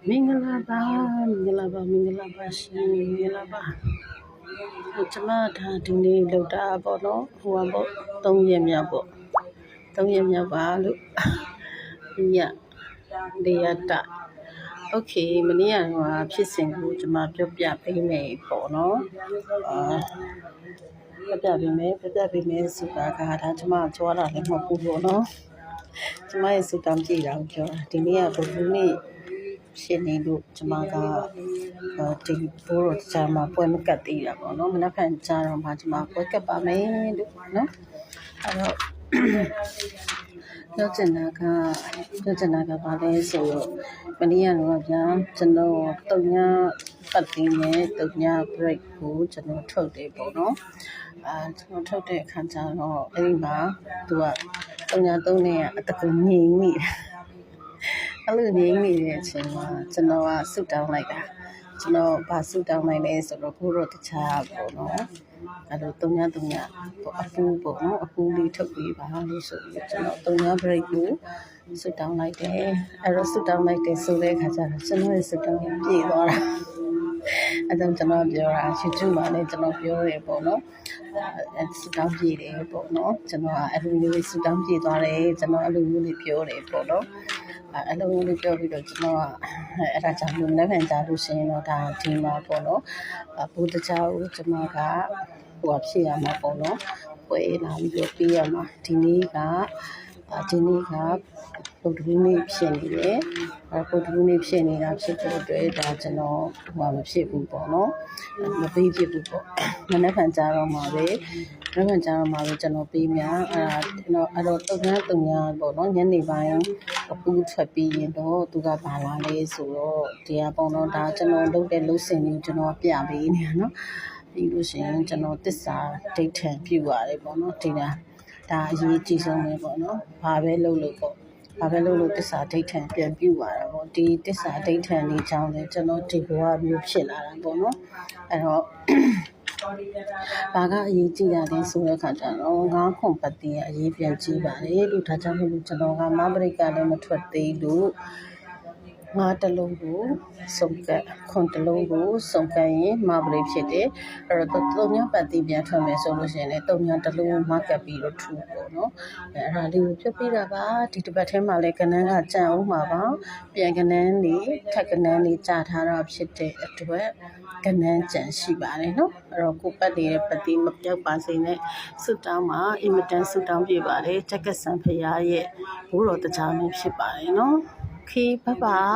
မင်္ဂလာပါရှင်မင်္ဂလာပါကျွန်မဒါဒီနေ့လောက်တာပေါ့နော်ဟိုပေါ့3ရက်မြောက်ပေါ့3ရက်မြောက်ပါလို့ညလေးရတာโอเคမနေ့ကတော့ဖြစ်စဉ်ကိုကျွန်မပြောပြပေးမယ်ပေါ့နော်ပြပြပေးမယ်ဆိုတာကဒါကျွန်မကြွားတာလည်းမဟုတ်ဘူးပေါ့နော်ကျွန်မရဲ့စူတောင်းကြည့်တာကိုပြောတာဒီနေ့ကဘုရားနေ့ရှင်နေလို့ကျွန်မကဒီဘိုးတော်ကြာမှာပွဲမကတ်သေးတာပေါ့နော်မနက်ဖြန်ကြာတော့မှကျွန်မပွဲကတ်ပါမယ်လို့နော်အဲ့တော့ပြောချင်တာကဘာလဲဆိုတော့မနေ့ကတော့ဗျာကျွန်တော်တုံညာပတ်ပြီးနဲ့တုံညာ break ကိုကျွန်တော်ထုတ်တယ်ပေါ့နော်ကျွန်တော်ထုတ်တဲ့အခါကျတော့အဲ့ဒီမှာသူကတုံညာ3နဲ့အတကူငြိမ်မိတယ်အဲ့လိုငြိမ်နေတဲ့အချိန်မှာကျွန်တော်ကဆုတောင်းလိုက်တာကျွန်တော်ဗာဆုတောင်းလိုက်လဲဆိုတော့ဘိုးတော်တခြားပေါ့နော်အဲ့လို3ညပေါ့အပူပေါ့နော်အပူလေးထုတ်ပေးပါလို့ဆိုပြီးကျွန်တော်3ည break ကိုဆုတောင်းလိုက်တယ်အဲ့တော့ဆုတောင်းလိုက်တယ်ဆိုတဲ့အခါကျတော့ကျွန်တော်ရဲ့ဆုတောင်းပြည့်သွားတာအဲ့တော့ကျွန်တော်ပြောတာ YouTube မှာလည်းကျွန်တော်ပြောတယ်ပေါ့နော်ဆုတောင်းပြည့်တယ်ပေါ့နော်ကျွန်တော်အဲ့လိုမျိုးဆုတောင်းပြည့်သွားတယ်ကျွန်တော်အဲ့လိုမျိုးလေးပြောတယ်ပေါ့နော်အဲ့လိုမျိုးပြောပြီးတော့ကျွန်တော်ကအဲ့ဒါကြောင့်လည်းလည်းဖန်ကြားလို့ရှိရင်တော့ဒါဒီမှာပေါ့နော်ဘုဒ္ဓကျောင်းကိုကျွန်မကဟိုဖြစ်ရမှာပေါ့နော်ပွဲလာပြီးတော့ပြီးရမှာဒီနေ့ကဗုဒ္ဓဘုနေ့ဖြစ်နေတယ်ဗုဒ္ဓဘုနေ့ဖြစ်နေတာဖြစ်တဲ့အတွက်ဒါကျွန်တော်ဟိုမဖြစ်ဘူးပေါ့နော်မပေးဖြစ်ဘူးပေါ့မနေ့ကကြားတော့မှာပဲကျွန်တော်ပေးများအဲ့တော့တုံညာပေါ့နော်ညနေပိုင်းအပူထွက်ပြီးရင်တော့သူကဘာလာလဲဆိုတော့ဒီကပေါ့နော်ဒါကျွန်တော်လုပ်တဲ့လုပ်စဉ်ကိုကျွန်တော်ပြပေးနေတာနော်ပြီးလို့ရှိရင်ကျွန်တော်တစ္ဆာဒိဋ္ဌံပြုရတယ်ပေါ့နော်ဒီဒါအရေးကြီးဆုံးပဲပေါ့နော်ဘာပဲလုပ်လို့တစ္ဆာဒိဋ္ဌံပြန်ပြုရတာပေါ့ဒီတစ္ဆာဒိဋ္ဌံလေးကြောင့်လည်းကျွန်တော်ဒီဘဝမျိုးဖြစ်လာတာပေါ့နော်အဲ့တော့ဘာကအရေးကြီးတာလဲဆိုတဲ့အခါကျတော့9ခွန်ပတ်တိအရေးပြန်ကြီးပါတယ်လို့ဒါကြောင့်မို့လို့ကျွန်တော်ကမဘရိကလည်းမထွက်သေးလို့ငါတလုံးကိုစုံကပ်ခွန်တလုံးကိုစုံကပ်ရင်မဘရိဖြစ်တယ်အဲ့တော့3ညပတ်တိပြန်ထွက်မယ်ဆိုလို့ရှိရင်လည်း3ညတလုံးမကပ်ပြီးတော့ထူပေါ့နော်အဲ့ဒါလေးကိုပြပြတာပါဒီတစ်ပတ်ထဲမှာလည်းကနန်းကကြံအောင်ပါပါပြန်ကနန်းလေးထက်ကနန်းလေးကြာထားတာဖြစ်တဲ့အတွက်ကနန်းကြံရှိပါတယ်နော်အဲ့တော့ကိုပတ်နေတဲ့ပတ်တိမပြောက်ပါစေနဲ့ဆုတောင်းမှာအင်မတန်ဆုတောင်းပြပါတယ်တက္ကဆံဖရာရဲ့ဘိုးတော်တရားမျိုးဖြစ်ပါတယ်နော်โอเคဘိုင်ဘိုင်